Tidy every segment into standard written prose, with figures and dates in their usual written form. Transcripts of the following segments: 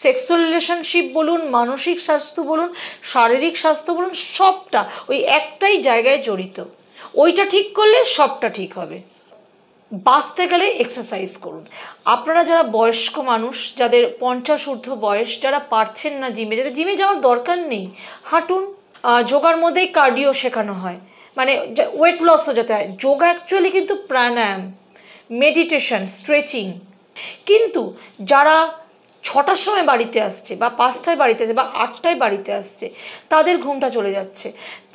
Sexual relationship বলুন, মানসিক স্বাস্থ্য বলুন, শারীরিক স্বাস্থ্য বলুন, সবটা ওই একটাই জায়গায় জড়িত। ওইটা ঠিক করলে সবটা ঠিক হবে। বাঁচতে গেলে এক্সারসাইজ করুন। আপনারা যারা বয়স্ক মানুষ, যাদের 50 ঊর্ধ্ব বয়স, যারা পারছেন না জিমে, যাদের জিমে যাওয়ার দরকার নেই, হাঁটুন। যোগার মধ্যেই কার্ডিও শেখানো হয়, মানে ওয়েট লসও যাতে হয়। যোগা অ্যাকচুয়ালি কিন্তু প্রাণায়াম, মেডিটেশন, স্ট্রেচিং। কিন্তু যারা 6টার সময় বাড়িতে আসছে, বা 5টায় বাড়িতে আসছে, বা 8টায় বাড়িতে আসছে, তাদের ঘুমটা চলে যাচ্ছে,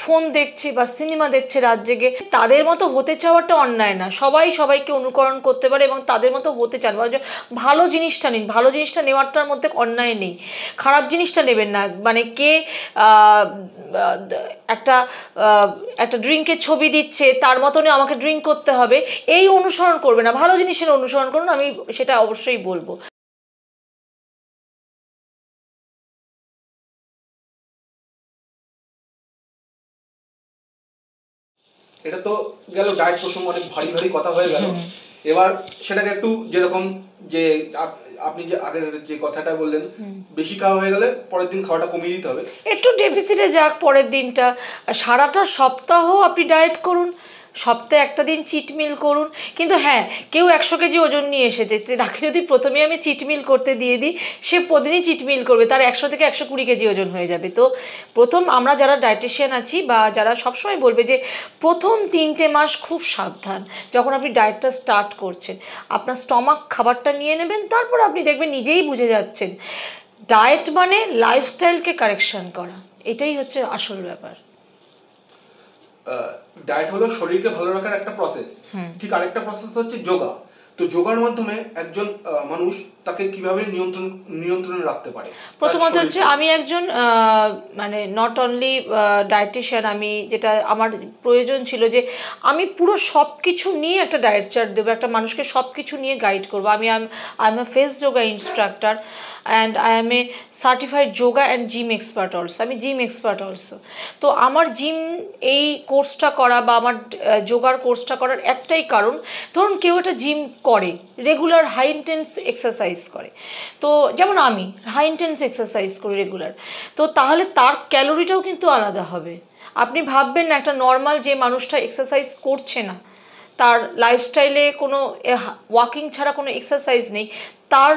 ফোন দেখছে বা সিনেমা দেখছে রাত জেগে। তাদের মতো হতে চাওয়াটা অন্যায় না, সবাই সবাইকে অনুকরণ করতে পারে এবং তাদের মতো হতে চান। ভালো জিনিসটা নিন, ভালো জিনিসটা নেওয়ারটার মধ্যে অন্যায় নেই, খারাপ জিনিসটা নেবেন না। মানে কে একটা একটা ড্রিঙ্কের ছবি দিচ্ছে, তার মতনই আমাকে ড্রিঙ্ক করতে হবে, এই অনুসরণ করবে না, ভালো জিনিসের অনুসরণ করুন, আমি সেটা অবশ্যই বলবো। এটা তো গেল ডায়েট প্রসঙ্গ, অনেক ভারী ভারী কথা হয়ে গেল। এবার সেটাকে একটু, যেরকম যে আপনি যে আগের যে কথাটা বললেন, বেশি খাওয়া হয়ে গেলে পরের দিন খাওয়াটা কমিয়ে দিতে হবে, একটু ডেফিসিটে যাক পরের দিনটা। সারাটা সপ্তাহ আপনি ডায়েট করুন, সপ্তাহে একটা দিন চিট মিল করুন। কিন্তু হ্যাঁ, কেউ 100 কেজি ওজন নিয়ে এসেছে, তাকে যদি প্রথমে আমি চিট মিল করতে দিয়ে দিই, সে প্রতিদিনই চিট মিল করবে, তার 100 থেকে 120 কেজি ওজন হয়ে যাবে। তো প্রথম আমরা যারা ডায়েটিশিয়ান আছি, বা যারা সবসময় বলবে যে প্রথম 3টে মাস খুব সাবধান, যখন আপনি ডায়েটটা স্টার্ট করছেন, আপনার স্টমাক খাবারটা নিয়ে নেবেন, তারপর আপনি দেখবেন নিজেই বুঝে যাচ্ছেন। ডায়েট মানে লাইফস্টাইলকে কারেকশন করা, এটাই হচ্ছে আসল ব্যাপার। ডায়েট হলো শরীরকে ভালো রাখার একটা প্রসেস, ঠিক আরেকটা প্রসেস হচ্ছে যোগা। তো যোগার মাধ্যমে একজন মানুষ তাকে কিভাবে নিয়ন্ত্রণে রাখতে পারে? প্রথমত হচ্ছে আমি একজন মানে নট অনলি ডায়েটিশিয়ান, আমি যেটা আমার প্রয়োজন ছিল যে আমি পুরো সব কিছু নিয়ে একটা ডায়েট চার্ট দেবো, একটা মানুষকে সব কিছু নিয়ে গাইড করবো। I M A face yoga instructor and I M A certified yoga and gym expert also, আমি জিম এক্সপার্ট অলসো। তো আমার জিম এই কোর্সটা করা বা আমার যোগার কোর্সটা করার একটাই কারণ, ধরুন কেউ একটা জিম করে, রেগুলার হাই ইন্টেন্স এক্সারসাইজ করে, তো যেমন আমি হাই ইন্টেন্স এক্সারসাইজ করি রেগুলার, তো তাহলে তার ক্যালোরিটাও কিন্তু আলাদা হবে। আপনি ভাববেন না একটা নর্মাল যে মানুষটা এক্সারসাইজ করছে না, তার লাইফস্টাইলে কোনো ওয়াকিং ছাড়া কোনো এক্সারসাইজ নেই, তার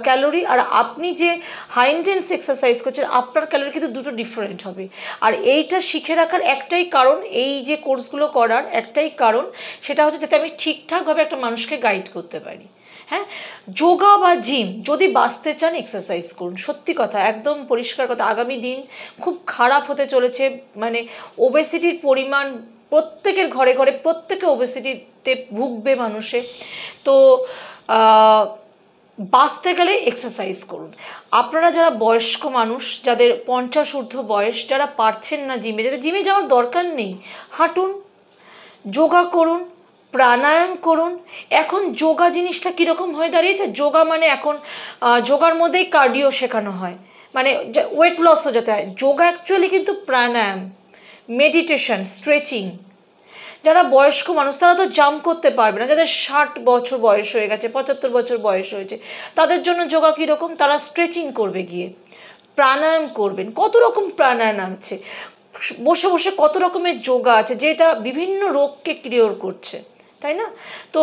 ক্যালোরি, আর আপনি যে হাই ইন্টেন্স এক্সারসাইজ করছেন আপনার ক্যালোরি কিন্তু দুটো ডিফারেন্ট হবে। আর এইটা শিখে রাখার একটাই কারণ, এই যে কোর্সগুলো করার একটাই কারণ, সেটা হচ্ছে যাতে আমি ঠিকঠাকভাবে একটা মানুষকে গাইড করতে পারি। হ্যাঁ, যোগা বা জিম, যদি বাঁচতে চান এক্সারসাইজ করুন, সত্যি কথা, একদম পরিষ্কার কথা। আগামী দিন খুব খারাপ হতে চলেছে, মানে ওবেসিটির পরিমাণ প্রত্যেকের ঘরে ঘরে, প্রত্যেকে ওবেসিটিতে ভুগবে মানুষে। তো বাঁচতে গেলে এক্সারসাইজ করুন। আপনারা যারা বয়স্ক মানুষ, যাদের 50 ঊর্ধ্ব বয়স, যারা পারছেন না জিমে, যাদের জিমে যাওয়ার দরকার নেই, হাঁটুন, যোগা করুন, প্রাণায়াম করুন। এখন যোগা জিনিসটা কীরকম হয়ে দাঁড়িয়েছে, যোগা মানে এখন যোগার মধ্যেই কার্ডিও শেখানো হয়, মানে ওয়েট লসও যাতে হয়। যোগা অ্যাকচুয়ালি কিন্তু প্রাণায়াম, মেডিটেশন, স্ট্রেচিং। যারা বয়স্ক মানুষ তারা তো জাম্প করতে পারবে না, যাদের 60 বছর বয়স হয়ে গেছে, 75 বছর বয়স হয়েছে, তাদের জন্য যোগা কীরকম, তারা স্ট্রেচিং করবে গিয়ে, প্রাণায়াম করবেন। কত রকম প্রাণায়াম আছে, বসে বসে কত রকমের যোগা আছে যেটা বিভিন্ন রোগকে ক্লিয়ার করছে, তাই না? তো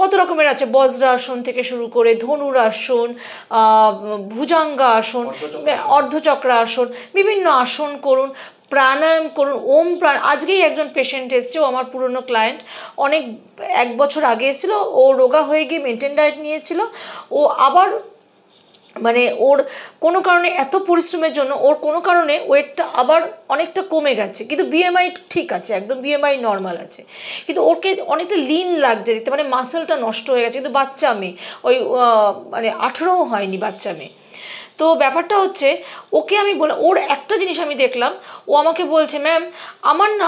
কত রকমের আছে, বজ্রাসন থেকে শুরু করে ধনুরাসন, ভুজাঙ্গাসন, অর্ধচক্রাসন, বিভিন্ন আসন করুন, প্রাণায়াম করুন, ওম প্রাণ। আজকেই একজন পেশেন্ট এসছে, ও আমার পুরনো ক্লায়েন্ট, অনেক 1 বছর আগে এসেছিল, ও রোগা হয়ে গিয়ে মেনটেন ডায়েট নিয়েছিল, ও আবার মানে ওর কোনো কারণে এত পরিশ্রমের জন্য ওর কোনো কারণে ওয়েটটা আবার অনেকটা কমে গেছে, কিন্তু বিএমআই ঠিক আছে, একদম বিএমআই নর্মাল আছে, কিন্তু ওকে অনেকটা লিন লাগছে দেখতে, মানে মাসেলটা নষ্ট হয়ে গেছে, কিন্তু বাচ্চা মেয়ে, ওই মানে 18ও হয়নি, বাচ্চা মেয়ে। তো ব্যাপারটা হচ্ছে, ওকে আমি বলে, ওর একটা জিনিস আমি দেখলাম, ও আমাকে বলছে, ম্যাম আমার না,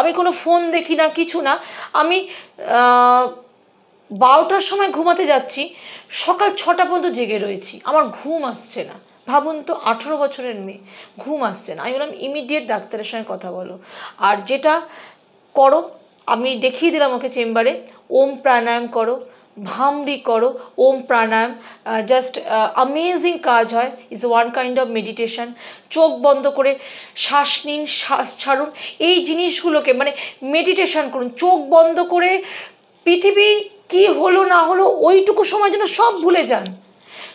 আমি কোনো ফোন দেখি না, কিছু না, আমি 12টার সময় ঘুমাতে যাচ্ছি, সকাল 6টা পর্যন্ত জেগে রয়েছি, আমার ঘুম আসছে না। ভাবুন তো, 18 বছরের মেয়ে, ঘুম আসছে না। আমি বললাম ইমিডিয়েট ডাক্তারের সঙ্গে কথা বলো, আর যেটা করো আমি দেখিয়ে দিলাম ওকে চেম্বারে, ওম প্রাণায়াম করো, ভামরি করো, ওম প্রাণায়াম, জাস্ট অ্যামেজিং কাজ হয়, is one kind of meditation. চোখ বন্ধ করে শ্বাস নিন, শ্বাস ছাড়ুন, এই জিনিসগুলোকে মানে মেডিটেশন করুন। চোখ বন্ধ করে পৃথিবী কি হলো না হলো ওইটুকু সময় যেন সব ভুলে যান,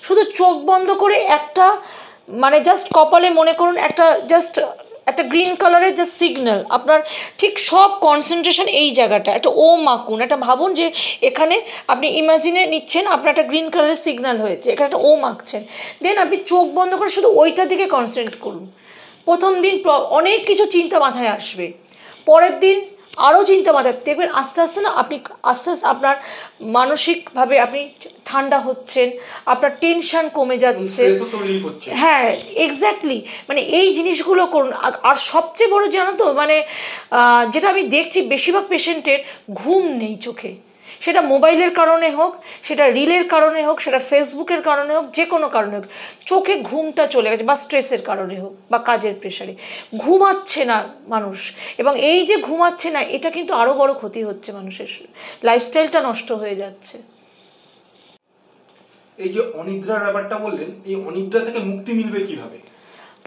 শুধু চোখ বন্ধ করে একটা মানে জাস্ট কপালে মনে করুন একটা জাস্ট একটা গ্রিন কালারের যে সিগন্যাল, আপনার ঠিক সব কনসেন্ট্রেশন এই জায়গাটা, একটা ওম আঁকুন, একটা ভাবুন যে এখানে আপনি ইমাজিনে নিচ্ছেন আপনার একটা গ্রিন কালারের সিগন্যাল হয়েছে, এখানে একটা ওম আঁকছেন, দেন আপনি চোখ বন্ধ করে শুধু ওইটার দিকে কনসেন্ট্রেট করুন। প্রথম দিন অনেক কিছু চিন্তা মাথায় আসবে, পরের দিন আরও চিন্তা মাথায়, দেখবেন আস্তে আস্তে না আপনি আস্তে আস্তে আপনার মানসিকভাবে আপনি ঠান্ডা হচ্ছেন, আপনার টেনশন কমে যাচ্ছে। হ্যাঁ এক্স্যাক্টলি, মানে এই জিনিসগুলো করুন। আর সবচেয়ে বড় জানো তো মানে যেটা আমি দেখছি বেশিরভাগ পেশেন্টের ঘুম নেই চোখে, সেটা মোবাইলের কারণে হোক, সেটা রিলের কারণে হোক, সেটা ফেসবুকের কারণে হোক, যে কোনো কারণে হোক, চোখে ঘুমটা চলে গেছে, বা স্ট্রেসের কারণে হোক, বা কাজের প্রেশারে ঘুমাচ্ছে না মানুষ। এবং এই যে ঘুমাচ্ছে না, এটা কিন্তু আরও বড় ক্ষতি হচ্ছে, মানুষের লাইফস্টাইলটা নষ্ট হয়ে যাচ্ছে। এই যে অনিদ্রার ব্যাপারটা বললেন, এই অনিদ্রা থেকে মুক্তি মিলবে কিভাবে?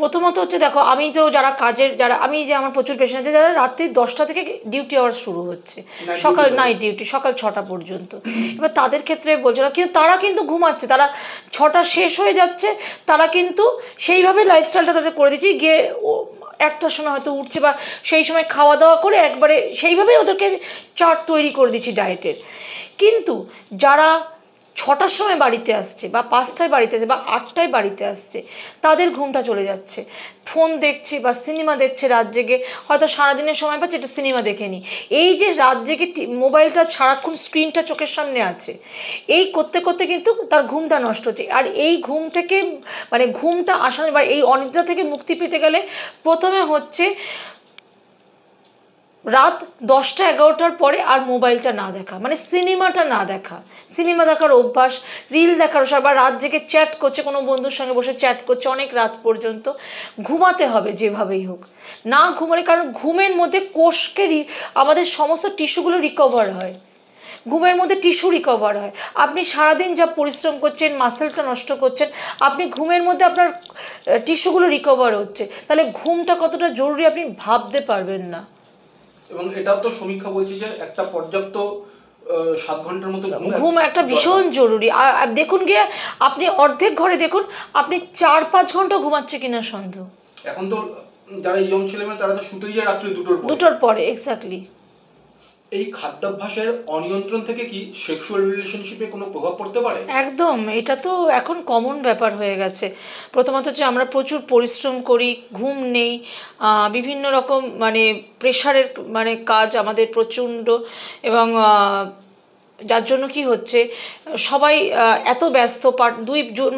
প্রথমত হচ্ছে দেখো, আমি তো যারা কাজের যারা আমি যে আমার প্রচুর পেশেন্ট আছে যারা রাত্রি 10টা থেকে ডিউটি আওয়ার শুরু হচ্ছে, সকাল নাইট ডিউটি সকাল 6টা পর্যন্ত। এবার তাদের ক্ষেত্রে বলছে না, কিন্তু তারা কিন্তু ঘুমাচ্ছে, তারা 6টা শেষ হয়ে যাচ্ছে, তারা কিন্তু সেইভাবে লাইফস্টাইলটা তাদের করে দিচ্ছি, গিয়ে একটার সময় হয়তো উঠছে, বা সেই সময় খাওয়া দাওয়া করে একবারে সেইভাবেই ওদেরকে চার্ট তৈরি করে দিচ্ছি ডায়েটের। কিন্তু যারা 6টার সময় বাড়িতে আসছে, বা 5টায় বাড়িতে আসছে, বা 8টায় বাড়িতে আসছে, তাদের ঘুমটা চলে যাচ্ছে, ফোন দেখছে বা সিনেমা দেখছে রাত জেগে, হয়তো সারাদিনের সময় পাচ্ছে একটু সিনেমা দেখে নি, এই যে রাত জেগে মোবাইলটা সারাক্ষণ স্ক্রিনটা চোখের সামনে আছে, এই করতে করতে কিন্তু তার ঘুমটা নষ্ট হচ্ছে। আর এই ঘুম থেকে মানে ঘুমটা আসানো বা এই অনিদ্রা থেকে মুক্তি পেতে গেলে প্রথমে হচ্ছে রাত 10টা 11টার পরে আর মোবাইলটা না দেখা, মানে সিনেমাটা না দেখা, সিনেমা দেখার অভ্যাস, রিল দেখার অভ্যাস, বা রাত জেগে চ্যাট করছে, কোনো বন্ধুর সঙ্গে বসে চ্যাট করছে অনেক রাত পর্যন্ত, ঘুমাতে হবে যেভাবেই হোক, না ঘুমালে, কারণ ঘুমের মধ্যে কোষকে আমাদের সমস্ত টিস্যুগুলো রিকভার হয়, ঘুমের মধ্যে টিস্যু রিকভার হয়। আপনি সারাদিন যা পরিশ্রম করছেন, মাসেলটা নষ্ট করছেন, আপনি ঘুমের মধ্যে আপনার টিস্যুগুলো রিকভার হচ্ছে, তাহলে ঘুমটা কতটা জরুরি আপনি ভাবতে পারবেন না। এবং এটাও তো সমীক্ষা বলছে যে একটা পর্যাপ্ত 7 ঘন্টার মতো ঘুম একটা ভীষণ জরুরি। আর দেখুন গিয়ে আপনি অর্ধেক ঘরে দেখুন আপনি 4-5 ঘন্টা ঘুমাচ্ছে কিনা সন্দেহ। এখন তো যারা ইয়ং ছেলেমেয়ে তারা তো শুতেই যায় রাত্রি 2টোর পরে। এক্স্যাক্টলি। এই খাদ্যাভ্যাসের অনিয়ন্ত্রণ থেকে কি সেক্সুয়াল রিলেশনশিপে কোনো প্রভাব পড়তে পারে? একদম, এটা তো এখন কমন ব্যাপার হয়ে গেছে। প্রথমত হচ্ছে আমরা প্রচুর পরিশ্রম করি, ঘুম নেই, বিভিন্ন রকম মানে প্রেশারের মানে কাজ আমাদের প্রচণ্ড, এবং যার জন্য কি হচ্ছে সবাই এত ব্যস্ত,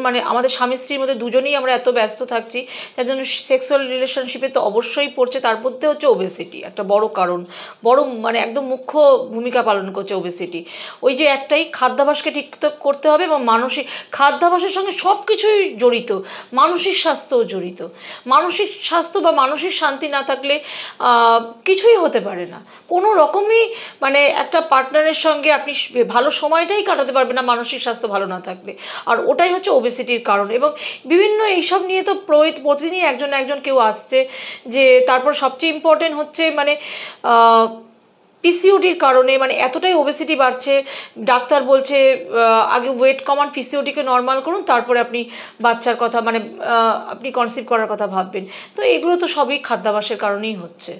মানে আমাদের স্বামী স্ত্রীর মধ্যে দুজনেই আমরা এত ব্যস্ত থাকছি, যার জন্য সেক্সুয়াল রিলেশনশিপে তো অবশ্যই পড়ছে। তার মধ্যে হচ্ছে ওবেসিটি একটা বড় কারণ, বড় মানে একদম মুখ্য ভূমিকা পালন করছে ওবেসিটি। ওই যে একটাই, খাদ্যাভ্যাসকে ঠিক করতে হবে, এবং মানসিক খাদ্যাভ্যাসের সঙ্গে সব কিছুই জড়িত, মানসিক স্বাস্থ্যও জড়িত। মানসিক স্বাস্থ্য বা মানসিক শান্তি না থাকলে কিছুই হতে পারে না, কোনো রকমই মানে একটা পার্টনারের সঙ্গে আপনি ভালো সময়টাই কাটাতে পারবে না মানসিক স্বাস্থ্য ভালো না থাকলে। আর ওটাই হচ্ছে ওবেসিটির কারণ। এবং বিভিন্ন এইসব নিয়ে তো প্রতিদিনই একজন না একজন কেউ আসছে। যে তারপর সবচেয়ে ইম্পর্টেন্ট হচ্ছে মানে পিসিওডির কারণে মানে এতটাই ওবেসিটি বাড়ছে, ডাক্তার বলছে আগে ওয়েট কমান, পিসিওডিকে নর্মাল করুন, তারপরে আপনি বাচ্চার কথা মানে আপনি কনসিভ করার কথা ভাববেন। তো এগুলো তো সবই খাদ্যাভ্যাসের কারণেই হচ্ছে।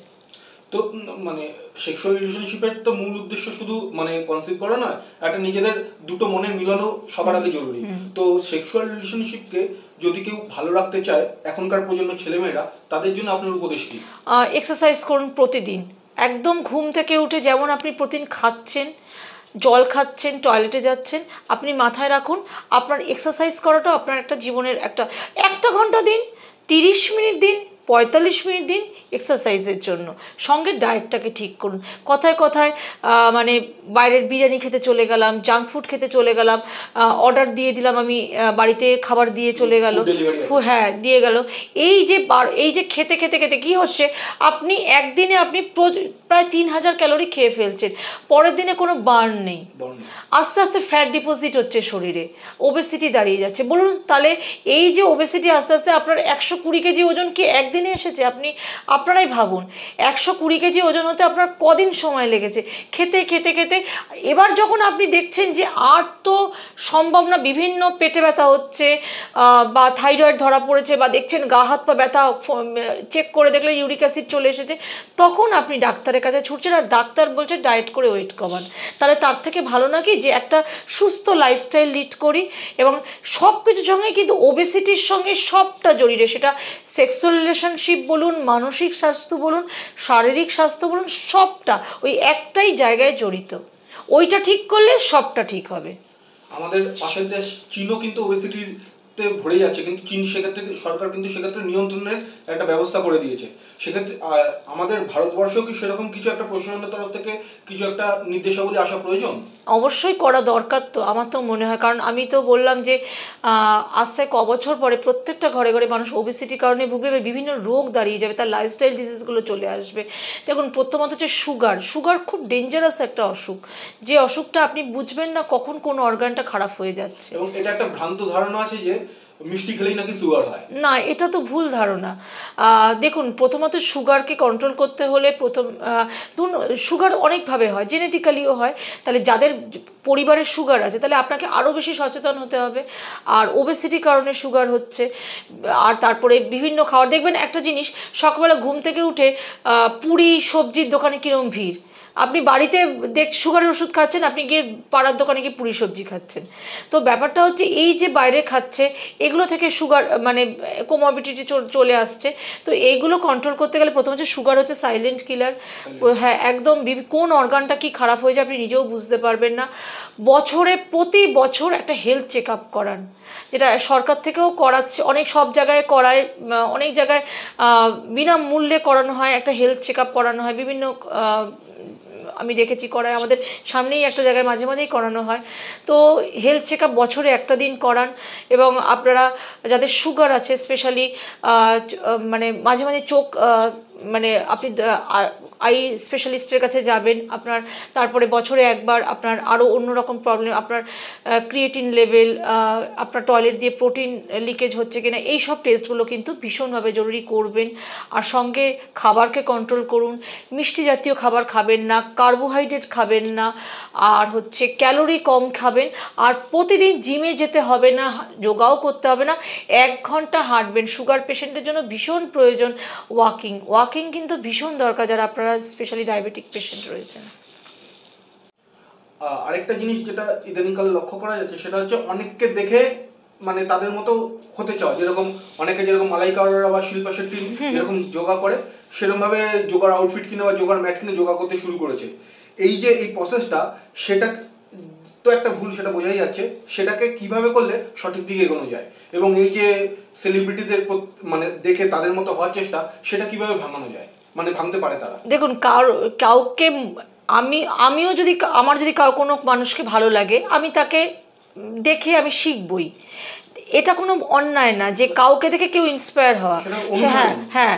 তো মানে সেক্সুয়াল রিলেশনশিপের তো মূল উদ্দেশ্য শুধু মানে কনসিভ করা নয়, একটা নিজেদের দুটো মনের মিলনও সবার আগে জরুরি। তো সেক্সুয়াল রিলেশনশিপকে যদি কেউ ভালো রাখতে চায়, এখনকার প্রজন্মের ছেলেমেয়েরা, তাদের জন্য আপনার উপদেশ কি? এক্সারসাইজ করুন প্রতিদিন, একদম ঘুম থেকে উঠে যেমন আপনি প্রতিদিন খাচ্ছেন, জল খাচ্ছেন, টয়লেটে যাচ্ছেন, আপনি মাথায় রাখুন আপনার এক্সারসাইজ করাটাও আপনার একটা জীবনের একটা ঘন্টা দিন, 30 মিনিট দিন, 45 মিনিট দিন এক্সারসাইজের জন্য, সঙ্গে ডায়েটটাকে ঠিক করুন। কথায় কথায় মানে বাইরের বিরিয়ানি খেতে চলে গেলাম, জাঙ্ক ফুড খেতে চলে গেলাম, অর্ডার দিয়ে দিলাম, আমি বাড়িতে খাবার দিয়ে চলে গেল, হ্যাঁ দিয়ে গেল, এই যে খেতে খেতে খেতে কী হচ্ছে, আপনি একদিনে আপনি প্রায় 3000 ক্যালোরি খেয়ে ফেলছেন, পরের দিনে কোনো বার্ন নেই, আস্তে আস্তে ফ্যাট ডিপোজিট হচ্ছে শরীরে, ওবেসিটি দাঁড়িয়ে যাচ্ছে। বলুন তাহলে এই যে ওবেসিটি আস্তে আস্তে, আপনার 120 কেজি ওজন কি একদিনে এসেছে? আপনারাই ভাবুন, 120 কেজি ওজন হতে আপনার কদিন সময় লেগেছে খেতে খেতে খেতে। এবার যখন আপনি দেখছেন যে আর তো সম্ভব না, বিভিন্ন পেটে ব্যথা হচ্ছে বা থাইরয়েড ধরা পড়েছে, বা দেখছেন গা হাত পা ব্যথা, চেক করে দেখলে ইউরিক অ্যাসিড চলে এসেছে, তখন আপনি ডাক্তারের কাছে ছুটছেন, আর ডাক্তার বলছে ডায়েট করে ওয়েট কমান। তাহলে তার থেকে ভালো নাকি যে একটা সুস্থ লাইফস্টাইল লিড করি, এবং সব কিছুর সঙ্গে কিন্তু ওবেসিটির সঙ্গে সবটা জড়িয়ে, সেটা সেক্সুয়াল রিলেশনশিপ বলুন, মানসিক স্বাস্থ্য বলুন, শারীরিক স্বাস্থ্য বলুন, সবটা ওই একটাই জায়গায় জড়িত। ওইটা ঠিক করলে সবটা ঠিক হবে। আমাদের পাশের দেশ চীনও কিন্তু ওবেসিটিতে ভরে যাচ্ছে, কিন্তু চীন সেক্ষেত্রে সরকার কিন্তু সেক্ষেত্রে নিয়ন্ত্রণের একটা ব্যবস্থা করে দিয়েছে। সেক্ষেত্রে আমাদের ভারতবর্ষেও কি সেরকম কিছু একটা প্রশাসনের তরফ থেকে কিছু একটা নির্দেশাবলী আসা প্রয়োজন? অবশ্যই করা দরকার, তো আমার তো মনে হয়, কারণ আমি তো বললাম যে আজ থেকে কবছর পরে প্রত্যেকটা ঘরে ঘরে মানুষ ওবেসিটির কারণে ভুগবে, বিভিন্ন রোগ দাঁড়িয়ে যাবে, তার লাইফস্টাইল ডিজিজগুলো চলে আসবে। দেখুন প্রথমত হচ্ছে সুগার খুব ডেঞ্জারাস একটা অসুখ, যে অসুখটা আপনি বুঝবেন না কখন কোন অর্গানটা খারাপ হয়ে যাচ্ছে। এবং এটা একটা ভ্রান্ত ধারণা আছে যে মিষ্টি খেলেই নাকি সুগার হয়। না, এটা তো ভুল ধারণা। দেখুন প্রথমত সুগারকে কন্ট্রোল করতে হলে ধরুন সুগার অনেকভাবে হয়, জেনেটিক্যালিও হয়, তাহলে যাদের পরিবারের সুগার আছে তাহলে আপনাকে আরও বেশি সচেতন হতে হবে। আর ওবেসিটির কারণে সুগার হচ্ছে, আর তারপরে বিভিন্ন খাবার, দেখবেন একটা জিনিস, সকালবেলা ঘুম থেকে উঠে পুরি সবজির দোকানে কীরকম ভিড়, আপনি বাড়িতে সুগারের ওষুধ খাচ্ছেন, আপনি গিয়ে পাড়ার দোকানে গিয়ে পুরি সবজি খাচ্ছেন। তো ব্যাপারটা হচ্ছে এই যে বাইরে খাচ্ছে, এগুলো থেকে সুগার মানে কোমরবিডিটি চলে আসছে। তো এইগুলো কন্ট্রোল করতে গেলে প্রথম হচ্ছে, সুগার হচ্ছে সাইলেন্ট কিলার। হ্যাঁ একদম, কোন অর্গানটা কি খারাপ হয়ে যায় আপনি নিজেও বুঝতে পারবেন না। প্রতি বছর একটা হেলথ চেক আপ করান, যেটা সরকার থেকেও করাচ্ছে, সব জায়গায় করায়, অনেক জায়গায় বিনামূল্যে করানো হয়, একটা হেলথ চেক আপ করানো হয়, বিভিন্ন আমি দেখেছি করায়, আমাদের সামনেই একটা জায়গায় মাঝে মাঝেই করানো হয়। তো হেলথ চেক আপ বছরে একটা দিন করান, এবং আপনারা যাদের সুগার আছে স্পেশালি মানে মাঝে মাঝে চোখ মানে আপনি আই স্পেশালিস্টের কাছে যাবেন আপনার, তারপরে বছরে একবার আপনার আরও অন্যরকম প্রবলেম, আপনার ক্রিয়েটিন লেভেল, আপনার টয়লেট দিয়ে প্রোটিন লিকেজ হচ্ছে কিনা, এই সব টেস্টগুলো কিন্তু ভীষণভাবে জরুরি করবেন। আর সঙ্গে খাবারকে কন্ট্রোল করুন, মিষ্টি জাতীয় খাবার খাবেন না, কার্বোহাইড্রেট খাবেন না, আর হচ্ছে ক্যালোরি কম খাবেন, আর প্রতিদিন জিমে যেতে হবে না, যোগাও করতে হবে না, 1 ঘন্টা হাঁটবেন। সুগার পেশেন্টের জন্য ভীষণ প্রয়োজন ওয়াকিং কিন্তু ভীষণ দরকার, যারা আপনারা স্পেশালি ডায়াবেটিক পেশেন্ট রয়েছেন। আরেকটা জিনিস যেটা ইদানিংকালে লক্ষ্য করা যাচ্ছে, সেটা হচ্ছে অনেককে দেখে মানে তাদের মতো হতে চাও, যেরকম অনেকে যেরকম মালাইকা আরোরা বা শিল্পা শেট্টি যেরকম যোগা করে, সেরকমভাবে যোগার আউটফিট কিনে বা যোগার ম্যাট কিনে যোগা করতে শুরু করেছে। এই যে এই প্রসেসটা, সেটা তো একটা ভুল, সেটা বোঝাই যাচ্ছে। সেটাকে কিভাবে করলে সঠিক দিকে এগোনো যায়, এবং এই যে সেলিব্রিটিদের মানে দেখে তাদের মতো হওয়ার চেষ্টা, সেটা কিভাবে ভাঙানো যায়, মানে ভাঙতে পারে তারা? দেখুন কাউকে আমিও যদি আমার যদি কোনো মানুষকে ভালো লাগে, আমি তাকে দেখে আমি শিখবই, এটা কোনো অন্যায় না যে কাউকে দেখে কেউ ইন্সপায়ার হওয়া। হ্যাঁ হ্যাঁ,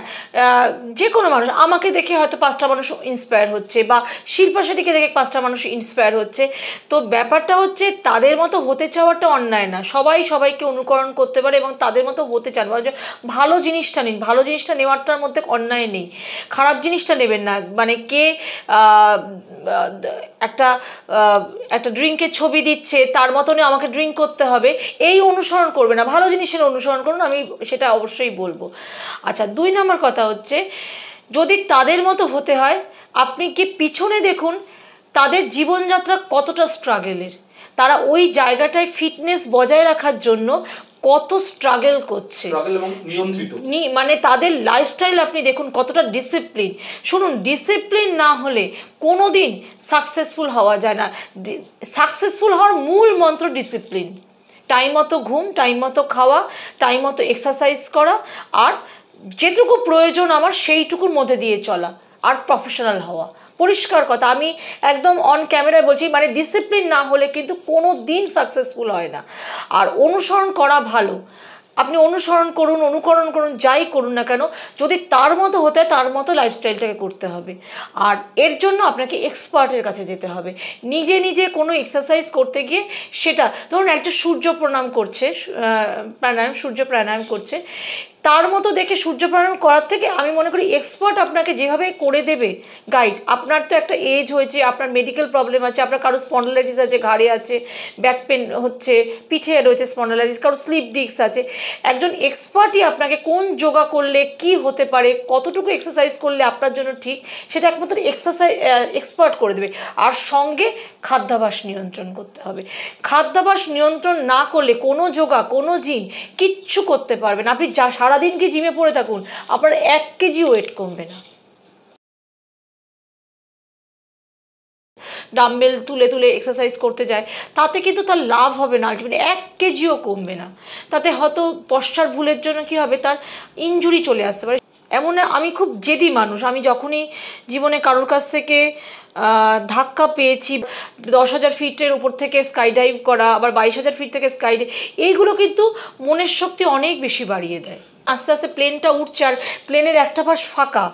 যে কোনো মানুষ আমাকে দেখে হয়তো 5টা মানুষ ইন্সপায়ার হচ্ছে, বা শিল্পা শেট্টিকে দেখে 5টা মানুষ ইন্সপায়ার হচ্ছে। তো ব্যাপারটা হচ্ছে তাদের মতো হতে চাওয়াটা অন্যায় না, সবাই সবাইকে অনুকরণ করতে পারে এবং তাদের মতো হতে চান, ভালো জিনিসটা নিন, ভালো জিনিসটা নেওয়ারটার মধ্যে অন্যায় নেই, খারাপ জিনিসটা নেবেন না। মানে কে একটা ড্রিঙ্কের ছবি দিচ্ছে, তার মতনই আমাকে ড্রিঙ্ক করতে হবে, এই অনুসরণ করবে না, ভালো জিনিসের অনুসরণ করুন, আমি সেটা অবশ্যই বলবো। আচ্ছা, 2 নম্বর কথা হচ্ছে, যদি তাদের মতো হতে হয়, আপনি কি পিছনে দেখুন তাদের জীবনযাত্রা কতটা স্ট্রাগলের, তারা ওই জায়গাটায় ফিটনেস বজায় রাখার জন্য কত স্ট্রাগল করছে, মানে তাদের লাইফস্টাইল আপনি দেখুন কতটা ডিসিপ্লিন। শুনুন, ডিসিপ্লিন না হলে কোনো দিন সাকসেসফুল হওয়া যায় না। সাকসেসফুল হওয়ার মূল মন্ত্র ডিসিপ্লিন, টাইম মতো ঘুম, টাইম মতো খাওয়া, টাইম মতো এক্সারসাইজ করা, আর যেটুকু প্রয়োজন আমার সেইটুকুর মধ্যে দিয়ে চলা আর প্রফেশনাল হওয়া। পরিষ্কার কথা, আমি একদম অন ক্যামেরায় বলছি, মানে ডিসিপ্লিন না হলে কিন্তু কোনো দিন সাকসেসফুল হয় না। আর অনুসরণ করা ভালো, আপনি অনুসরণ করুন, অনুকরণ করুন, যাই করুন না কেন, যদি তার মতো হতে হয় তার মতো লাইফস্টাইলটাকে করতে হবে। আর এর জন্য আপনাকে এক্সপার্টের কাছে যেতে হবে। নিজে নিজে কোনো এক্সারসাইজ করতে গিয়ে সেটা, ধরুন একটা সূর্য প্রণাম করছে, সূর্য প্রাণায়াম করছে, তার মতো দেখে সূর্য প্রাণায়াম করার থেকে আমি মনে করি এক্সপার্ট আপনাকে যেভাবে করে দেবে গাইড, আপনার তো একটা এজ হয়েছে, আপনার মেডিকেল প্রবলেম আছে, আপনার কারো স্পন্ডালাইটিস আছে, ঘাড়ে আছে, ব্যাক পেন হচ্ছে, পিঠে রয়েছে স্পন্ডালাইটিস, কারো স্লিপ ডিস্ক আছে, একজন এক্সপার্টই আপনাকে কোন যোগা করলে কি হতে পারে, কতটুকু এক্সারসাইজ করলে আপনার জন্য ঠিক, সেটা একমাত্র এক্সপার্ট করে দেবে। আর সঙ্গে খাদ্যাভ্যাস নিয়ন্ত্রণ করতে হবে। খাদ্যাভ্যাস নিয়ন্ত্রণ না করলে কোনো যোগা, কোনো জিম কিচ্ছু করতে পারবেন। আপনি সারাদিন কি জিমে পড়ে থাকুন, আপনার 1 কেজি ওয়েট কমবে না। ডাম্বেল তুলে তুলে এক্সারসাইজ করতে যায়, তাতে কিন্তু তার লাভ হবে না, আলটিমেটলি 1 কেজিও কমবে না। তাতে হয়তো পশ্চার ভুলের জন্য কি হবে, তার ইনজুরি চলে আসতে পারে। এমন আমি খুব জেদি মানুষ, আমি যখনই জীবনে কারোর কাছ থেকে ধাক্কা পেয়েছি, 10,000 ফিটের উপর থেকে স্কাই ডাইভ করা, আবার 22,000 ফিট থেকে স্কাই ডাইভ, এইগুলো কিন্তু মনের শক্তি অনেক বেশি বাড়িয়ে দেয়। আস্তে আস্তে প্লেনটা উঠছে আর প্লেনের একটা পাশ ফাঁকা,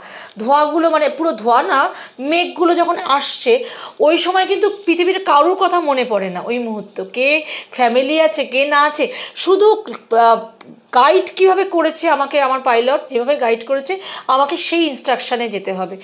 ধোঁয়াগুলো মানে পুরো ধোঁয়া না, মেঘগুলো যখন আসছে, ওই সময় কিন্তু পৃথিবীর কারোর কথা মনে পড়ে না ওই মুহূর্ত, কে ফ্যামিলি আছে কে না আছে, শুধু গাইড কিভাবে করেছে আমাকে, আমার পাইলট যেভাবে গাইড করেছে আমাকে সেই ইনস্ট্রাকশানে যেতে হবে।